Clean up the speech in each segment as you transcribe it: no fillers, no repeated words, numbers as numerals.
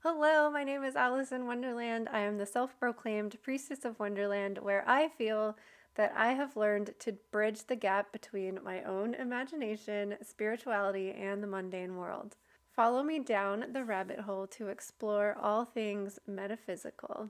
Hello, my name is Alyson Wonderland. I am the self-proclaimed priestess of Wonderland, where I feel that I have learned to bridge the gap between my own imagination, spirituality, and the mundane world. Follow me down the rabbit hole to explore all things metaphysical.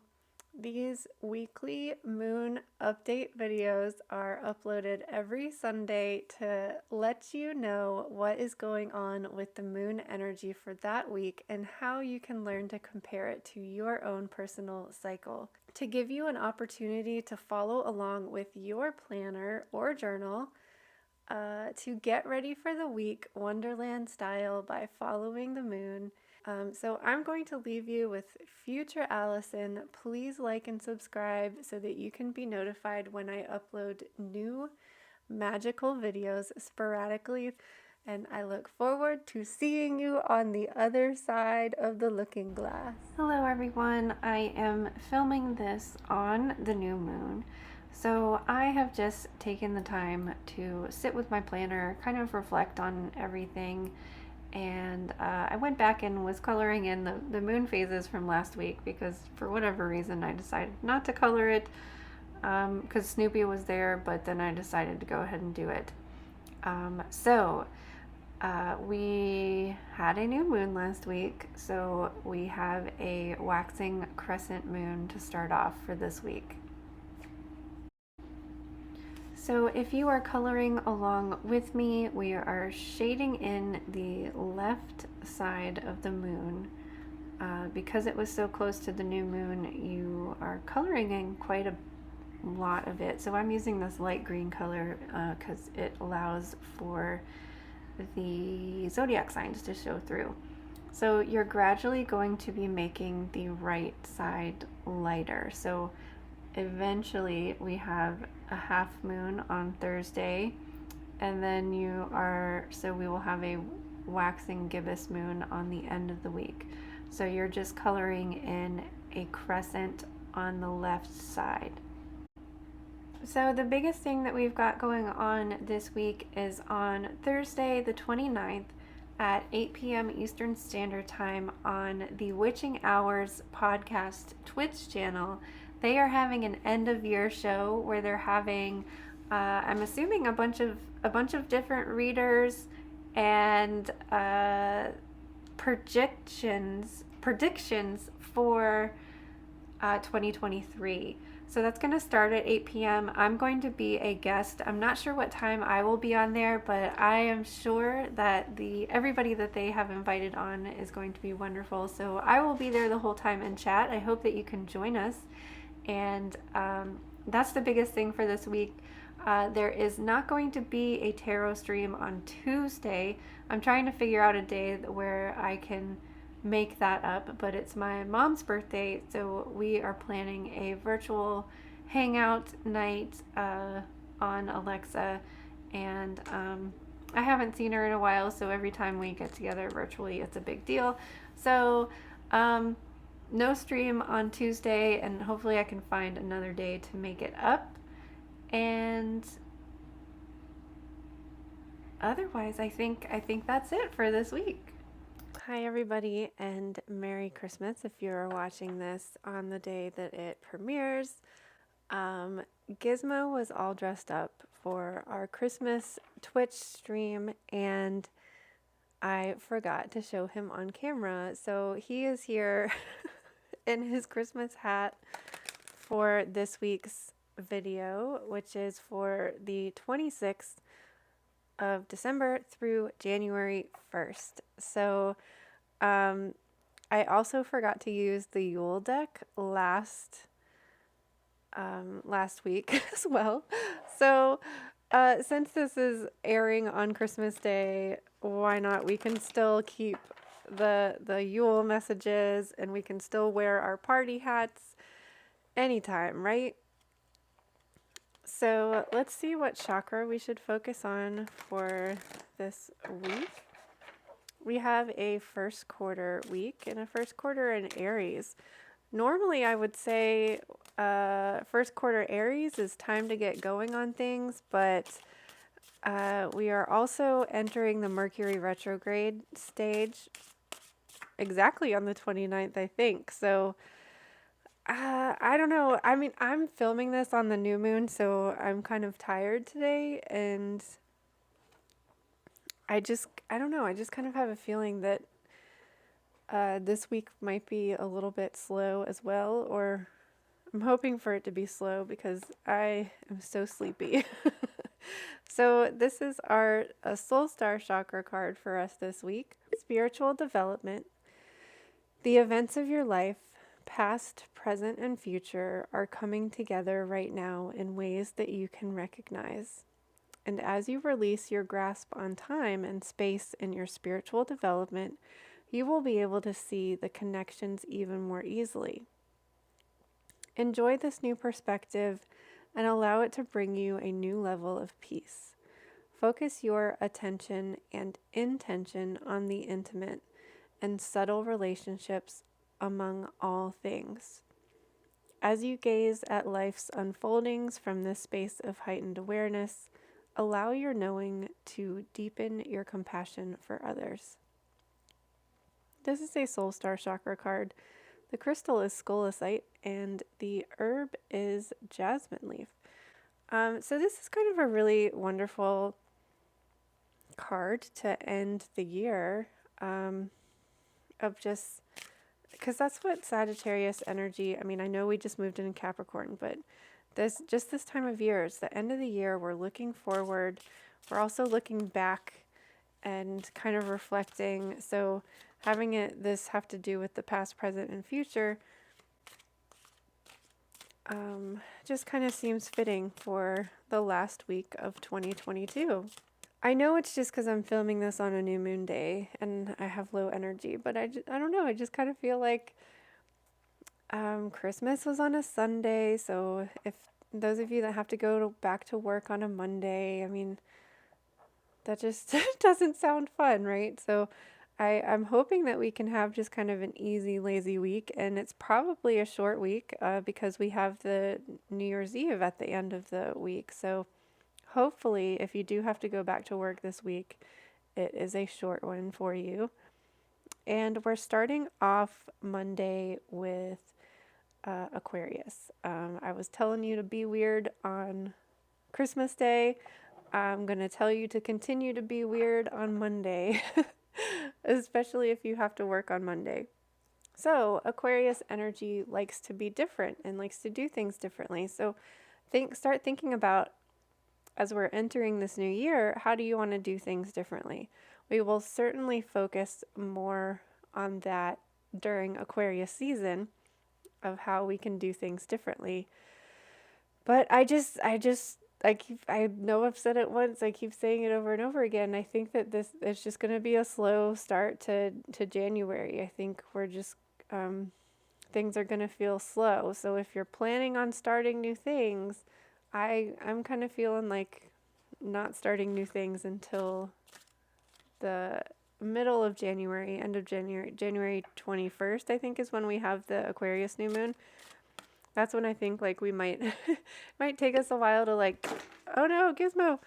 These weekly moon update videos are uploaded every Sunday to let you know what is going on with the moon energy for that week and how you can learn to compare it to your own personal cycle. To give you an opportunity to follow along with your planner or journal, to get ready for the week Wonderland style by following the moon. So I'm going to leave you with future Alyson. Please like and subscribe so that you can be notified when I upload new magical videos sporadically. And I look forward to seeing you on the other side of the looking glass. Hello everyone, I am filming this on the new moon. So I have just taken the time to sit with my planner, kind of reflect on everything, and I went back and was coloring in the moon phases from last week because for whatever reason I decided not to color it because Snoopy was there, but then I decided to go ahead and do it. We had a new moon last week, so we have a waxing crescent moon to start off for this week. So if you are coloring along with me, we are shading in the left side of the moon. Because it was so close to the new moon, you are coloring in quite a lot of it. So I'm using this light green color because it allows for the zodiac signs to show through. So you're gradually going to be making the right side lighter. So eventually we have a half moon on Thursday, and then we will have a waxing gibbous moon on the end of the week. So you're just coloring in a crescent on the left side. So the biggest thing that we've got going on this week is on Thursday the 29th at 8 p.m. Eastern Standard Time on the Witching Hours podcast Twitch channel. They are having an end of year show where they're having, I'm assuming, a bunch of different readers and predictions for 2023. So that's going to start at 8 p.m. I'm going to be a guest. I'm not sure what time I will be on there, but I am sure that everybody that they have invited on is going to be wonderful. So I will be there the whole time and chat. I hope that you can join us. And that's the biggest thing for this week. There is not going to be a tarot stream on Tuesday. I'm trying to figure out a day where I can make that up, but it's my mom's birthday, so we are planning a virtual hangout night on Alexa, and I haven't seen her in a while, so every time we get together virtually it's a big deal. So no stream on Tuesday, and hopefully I can find another day to make it up. And otherwise, I think that's it for this week. Hi everybody, and Merry Christmas if you're watching this on the day that it premieres. Gizmo was all dressed up for our Christmas Twitch stream, and I forgot to show him on camera, so he is here in his Christmas hat for this week's video, which is for the 26th of December through January 1st. So I also forgot to use the Yule deck last week as well. So since this is airing on Christmas Day, why not? We can still keep the Yule messages, and we can still wear our party hats anytime, right? So let's see what chakra we should focus on for this week. We have a first quarter week and a first quarter in Aries. Normally I would say first quarter Aries is time to get going on things, but we are also entering the Mercury retrograde stage. exactly on the 29th, I think. So I don't know. I mean, I'm filming this on the new moon, so I'm kind of tired today, and I don't know. I just kind of have a feeling that this week might be a little bit slow as well, or I'm hoping for it to be slow because I am so sleepy. So this is our Soul Star Chakra card for us this week. Spiritual development. The events of your life, past, present, and future, are coming together right now in ways that you can recognize. And as you release your grasp on time and space in your spiritual development, you will be able to see the connections even more easily. Enjoy this new perspective and allow it to bring you a new level of peace. Focus your attention and intention on the intimate and subtle relationships among all things. As you gaze at life's unfoldings from this space of heightened awareness, allow your knowing to deepen your compassion for others. This is a Soul Star Chakra card. The crystal is scolasite and the herb is jasmine leaf. So this is kind of a really wonderful card to end the year, of just because that's what Sagittarius energy. I mean, I know we just moved into Capricorn, but this time of year, it's the end of the year. We're looking forward. We're also looking back and kind of reflecting. So having this have to do with the past, present, and future, just kind of seems fitting for the last week of 2022. I know it's just because I'm filming this on a new moon day and I have low energy, but I don't know. I just kind of feel like Christmas was on a Sunday. So if those of you that have to go back to work on a Monday, I mean, that just doesn't sound fun, right? So I'm hoping that we can have just kind of an easy, lazy week. And it's probably a short week because we have the New Year's Eve at the end of the week. So hopefully, if you do have to go back to work this week, it is a short one for you. And we're starting off Monday with Aquarius. I was telling you to be weird on Christmas Day. I'm going to tell you to continue to be weird on Monday, especially if you have to work on Monday. So Aquarius energy likes to be different and likes to do things differently. So start thinking about, as we're entering this new year, how do you want to do things differently? We will certainly focus more on that during Aquarius season of how we can do things differently. But I know I've said it once, I keep saying it over and over again. I think that this is just going to be a slow start to January. I think we're just, things are going to feel slow. So if you're planning on starting new things, I'm kind of feeling like not starting new things until the middle of January, end of January, January 21st, I think is when we have the Aquarius new moon. That's when I think like we might take us a while to like, oh no, Gizmo.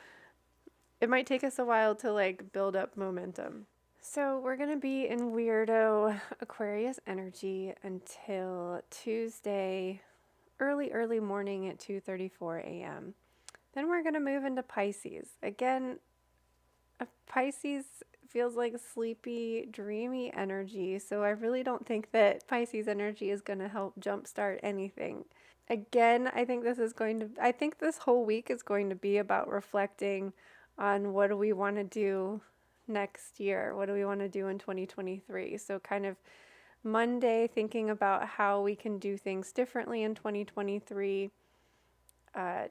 It might take us a while to like build up momentum. So we're going to be in weirdo Aquarius energy until Tuesday, early morning at 2:34 a.m. Then we're going to move into Pisces. Again, Pisces feels like sleepy, dreamy energy, so I really don't think that Pisces energy is going to help jumpstart anything. Again, I think this whole week is going to be about reflecting on what do we want to do next year? What do we want to do in 2023? So kind of Monday, thinking about how we can do things differently in 2023.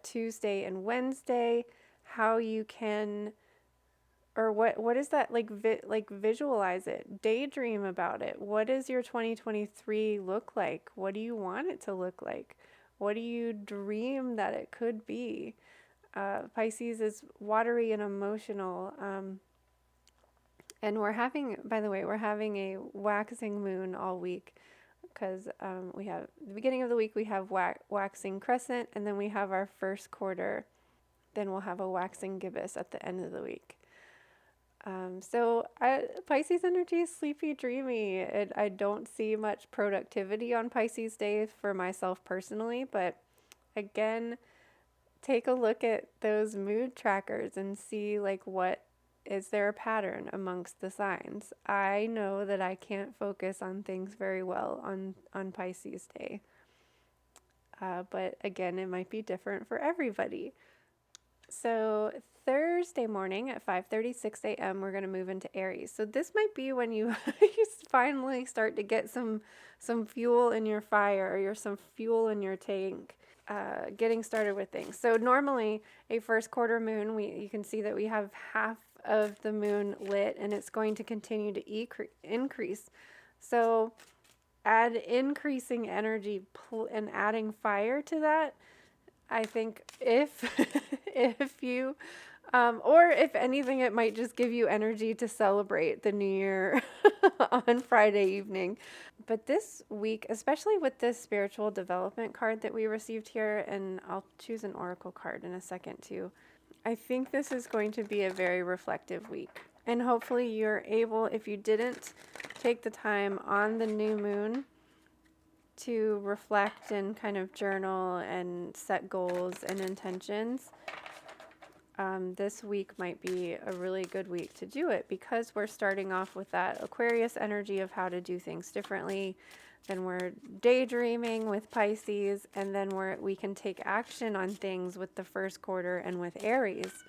Tuesday and Wednesday, how you can, or what is that like? Visualize it, daydream about it. What does your 2023 look like? What do you want it to look like? What do you dream that it could be? Pisces is watery and emotional. And we're having a waxing moon all week because we have the beginning of the week, we have waxing crescent, and then we have our first quarter. Then we'll have a waxing gibbous at the end of the week. Pisces energy is sleepy, dreamy. I don't see much productivity on Pisces days for myself personally, but again, take a look at those mood trackers and see like what is there a pattern amongst the signs. I know that I can't focus on things very well on Pisces day. But again, it might be different for everybody. So Thursday morning at 5:36 a.m. we're going to move into Aries. So this might be when you you finally start to get some fuel in your fire, or some fuel in your tank, getting started with things. So normally a first quarter moon, you can see that we have half of the moon lit, and it's going to continue to increase. So add increasing energy and adding fire to that. I think if if you or if anything, it might just give you energy to celebrate the new year on Friday evening. But this week, especially with this spiritual development card that we received here, and I'll choose an oracle card in a second too, I think this is going to be a very reflective week. And hopefully you're able, if you didn't take the time on the new moon to reflect and kind of journal and set goals and intentions, this week might be a really good week to do it, because we're starting off with that Aquarius energy of how to do things differently. Then we're daydreaming with Pisces, and then we can take action on things with the first quarter and with Aries.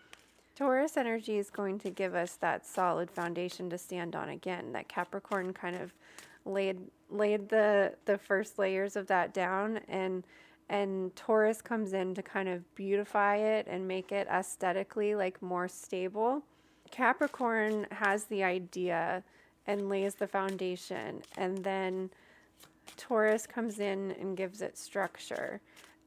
Taurus energy is going to give us that solid foundation to stand on again. That Capricorn kind of laid the first layers of that down, and Taurus comes in to kind of beautify it and make it aesthetically like more stable. Capricorn has the idea and lays the foundation, and then Taurus comes in and gives it structure.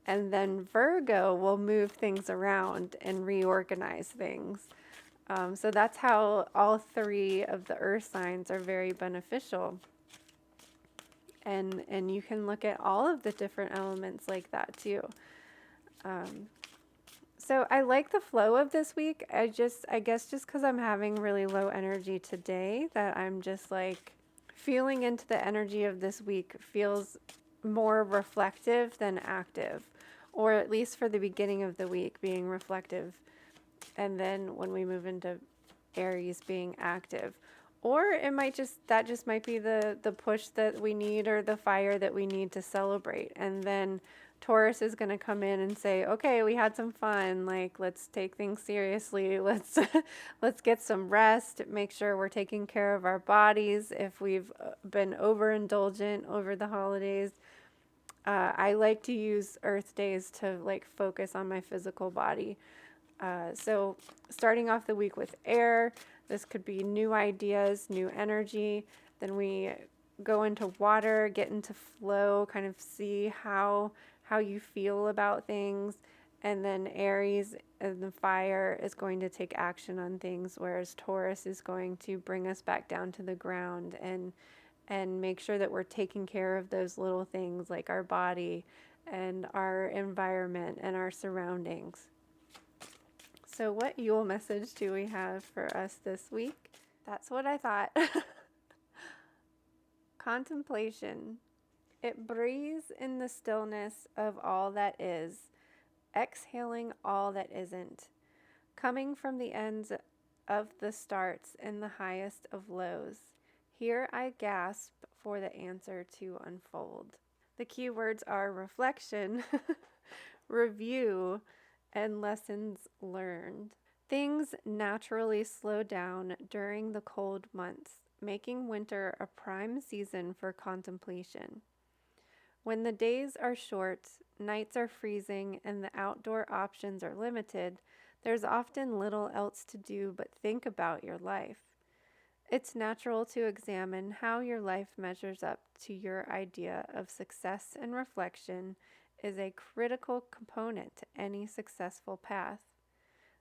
And then Virgo will move things around and reorganize things. So that's how all three of the earth signs are very beneficial. And you can look at all of the different elements like that too. So I like the flow of this week. I guess just because I'm having really low energy today, that I'm just like feeling into the energy of this week feels more reflective than active, or at least for the beginning of the week being reflective, and then when we move into Aries being active. Or it might that just might be the push that we need, or the fire that we need to celebrate. And then Taurus is going to come in and say, okay, we had some fun. Like, let's take things seriously. Let's get some rest. Make sure we're taking care of our bodies if we've been overindulgent over the holidays. I like to use Earth days to like focus on my physical body. So starting off the week with air, this could be new ideas, new energy. Then we go into water, get into flow, kind of see how you feel about things. And then Aries and the fire is going to take action on things, whereas Taurus is going to bring us back down to the ground and make sure that we're taking care of those little things like our body and our environment and our surroundings. So what Yule message do we have for us this week? That's what I thought. Contemplation. It breathes in the stillness of all that is, exhaling all that isn't, coming from the ends of the starts and the highest of lows. Here I gasp for the answer to unfold. The key words are reflection, review, and lessons learned. Things naturally slow down during the cold months, making winter a prime season for contemplation. When the days are short, nights are freezing, and the outdoor options are limited, there's often little else to do but think about your life. It's natural to examine how your life measures up to your idea of success, and reflection is a critical component to any successful path.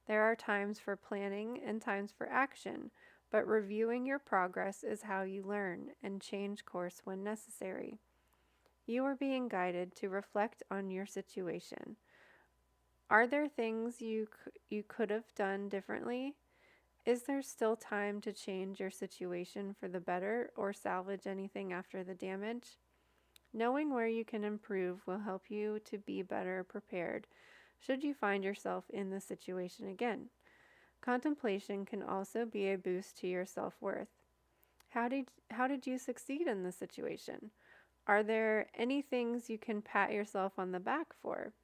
There are times for planning and times for action, but reviewing your progress is how you learn and change course when necessary. You are being guided to reflect on your situation. Are there things you could have done differently? Is there still time to change your situation for the better or salvage anything after the damage? Knowing where you can improve will help you to be better prepared should you find yourself in the situation again. Contemplation can also be a boost to your self-worth. How did you succeed in the situation? Are there any things you can pat yourself on the back for?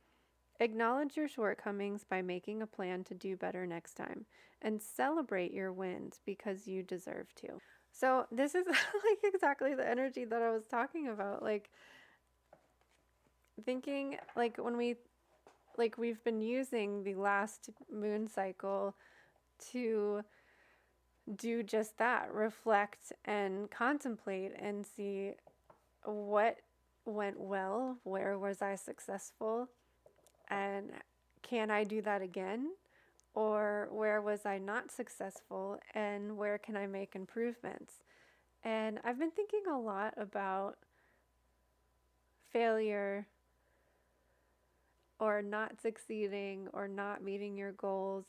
Acknowledge your shortcomings by making a plan to do better next time, and celebrate your wins because you deserve to. So this is like exactly the energy that I was talking about. Like thinking like we've been using the last moon cycle to do just that, reflect and contemplate and see what went well, where was I successful, and can I do that again? Or where was I not successful and where can I make improvements? And I've been thinking a lot about failure or not succeeding or not meeting your goals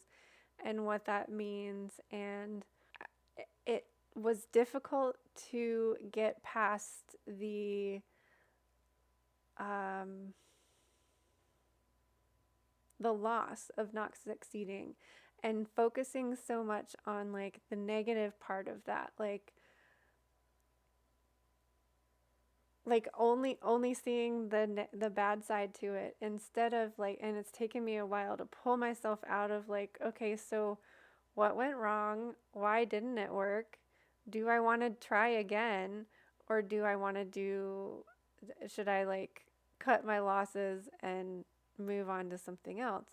and what that means. And it was difficult to get past the loss of not succeeding and focusing so much on like the negative part of that, like only seeing the bad side to it instead of like, and it's taken me a while to pull myself out of like, okay, so what went wrong? Why didn't it work? Do I want to try again? Or should I like cut my losses and move on to something else?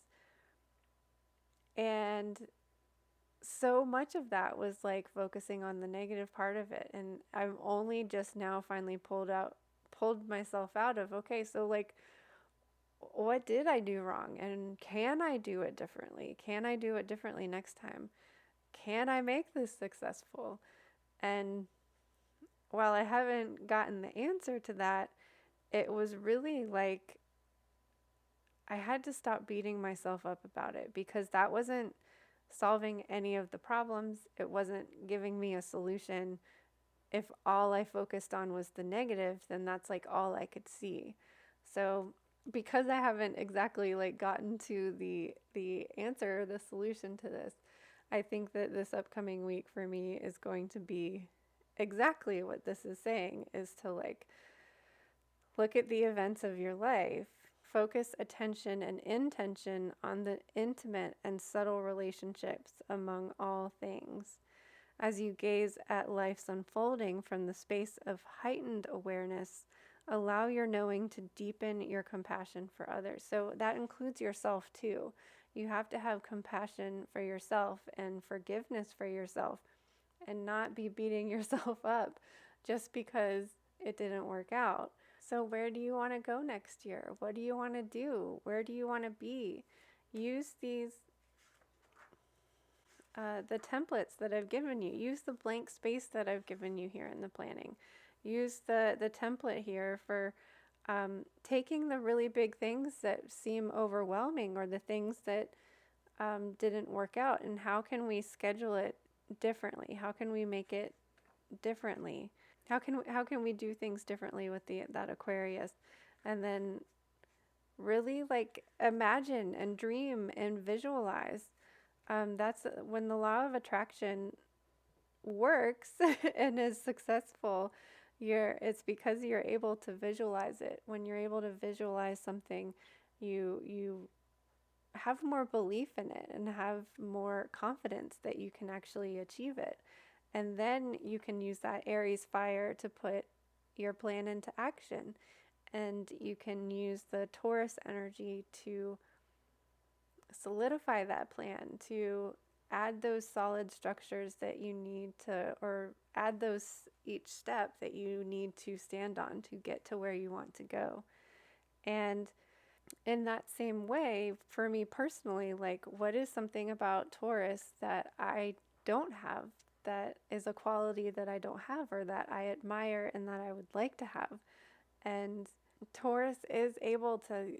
And so much of that was like focusing on the negative part of it. And I'm only just now finally pulled myself out of, okay, so like, what did I do wrong? And can I do it differently? Can I do it differently next time? Can I make this successful? And while I haven't gotten the answer to that, it was really like I had to stop beating myself up about it because that wasn't solving any of the problems. It wasn't giving me a solution. If all I focused on was the negative, then that's like all I could see. So because I haven't exactly like gotten to the answer, the solution to this, I think that this upcoming week for me is going to be exactly what this is saying, is to like look at the events of your life, focus attention and intention on the intimate and subtle relationships among all things. As you gaze at life's unfolding from the space of heightened awareness, allow your knowing to deepen your compassion for others. So that includes yourself too. You have to have compassion for yourself and forgiveness for yourself and not be beating yourself up just because it didn't work out. So where do you want to go next year? What do you want to do? Where do you want to be? Use the templates that I've given you. Use the blank space that I've given you here in the planning. Use the template here for taking the really big things that seem overwhelming or the things that didn't work out, and how can we schedule it differently? How can we make it differently? How can we do things differently with that Aquarius? And then really like imagine and dream and visualize. That's when the law of attraction works and is successful. It's because you're able to visualize it. When you're able to visualize something, you have more belief in it and have more confidence that you can actually achieve it. And then you can use that Aries fire to put your plan into action. And you can use the Taurus energy to solidify that plan, to add those solid structures that you need to, or add those each step that you need to stand on to get to where you want to go. And in that same way, for me personally, like what is something about Taurus that I don't have, that is a quality that I don't have or that I admire and that I would like to have? And Taurus is able to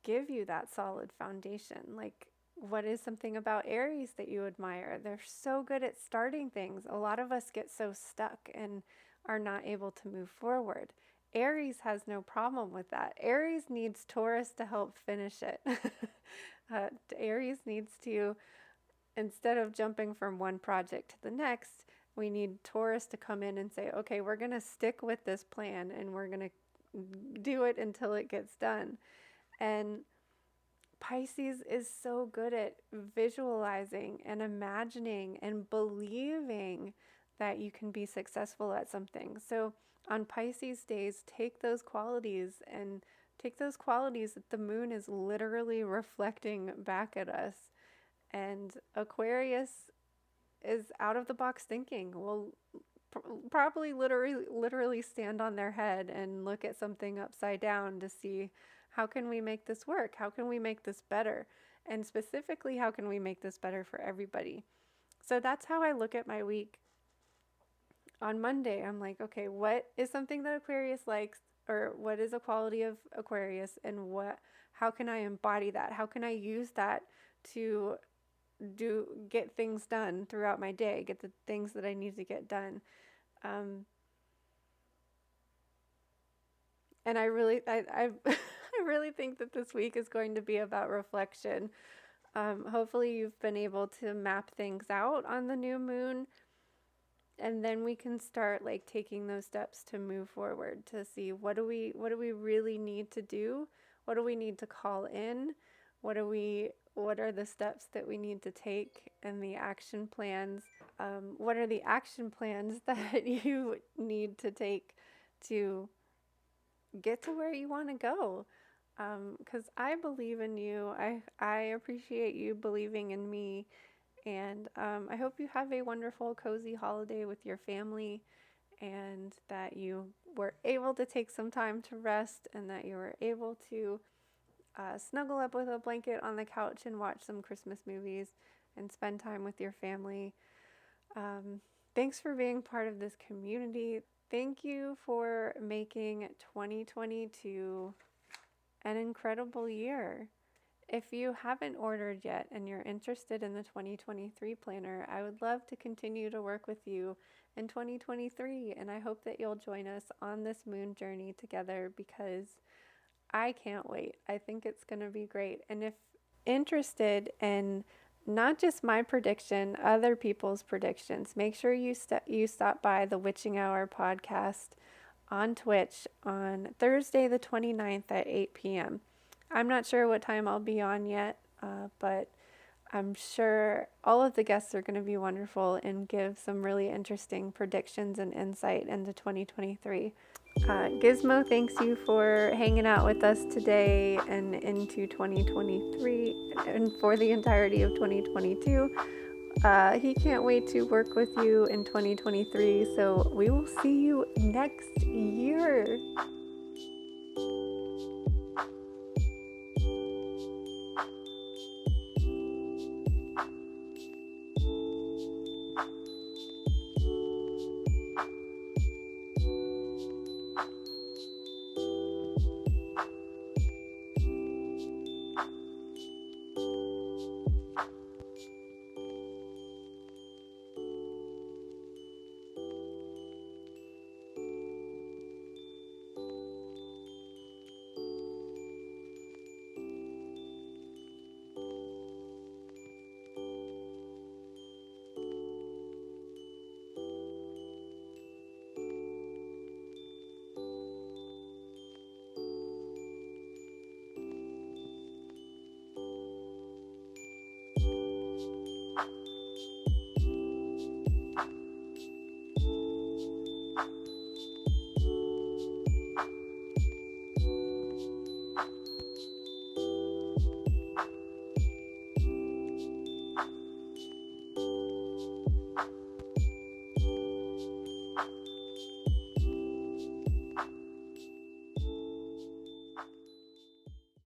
give you that solid foundation. Like What is something about Aries that you admire? They're so good at starting things. A lot of us get so stuck and are not able to move forward. Aries has no problem with that. Aries needs Taurus to help finish it. Aries needs to, instead of jumping from one project to the next, we need Taurus to come in and say, okay, we're going to stick with this plan and we're going to do it until it gets done. And Pisces is so good at visualizing and imagining and believing that you can be successful at something. So on Pisces days, take those qualities that the moon is literally reflecting back at us. And Aquarius is out of the box thinking. Will probably literally stand on their head and look at something upside down to see, how can we make this work? How can we make this better? And specifically, how can we make this better for everybody? So that's how I look at my week. On Monday, I'm like, okay, what is something that Aquarius likes, or what is a quality of Aquarius, and how can I embody that? How can I use that to get things done throughout my day, get the things that I need to get done? And I really think that this week is going to be about reflection. Hopefully you've been able to map things out on the new moon, and then we can start like taking those steps to move forward, to see what do we really need to do? What do we need to call in? What are the steps that we need to take, and the action plans? What are the action plans that you need to take to get to where you want to go? Because I believe in you. I appreciate you believing in me. And I hope you have a wonderful, cozy holiday with your family, and that you were able to take some time to rest, and that you were able to snuggle up with a blanket on the couch and watch some Christmas movies and spend time with your family. Thanks for being part of this community. Thank you for making 2022 an incredible year. If you haven't ordered yet and you're interested in the 2023 planner, I would love to continue to work with you in 2023, and I hope that you'll join us on this moon journey together, because I can't wait. I think it's going to be great. And if interested in not just my prediction, other people's predictions, make sure you stop by the Witching Hour podcast on Twitch on Thursday the 29th at 8 p.m. I'm not sure what time I'll be on yet, but I'm sure all of the guests are going to be wonderful and give some really interesting predictions and insight into 2023. Gizmo, thanks you for hanging out with us today and into 2023 and for the entirety of 2022. He can't wait to work with you in 2023, so we will see you next year.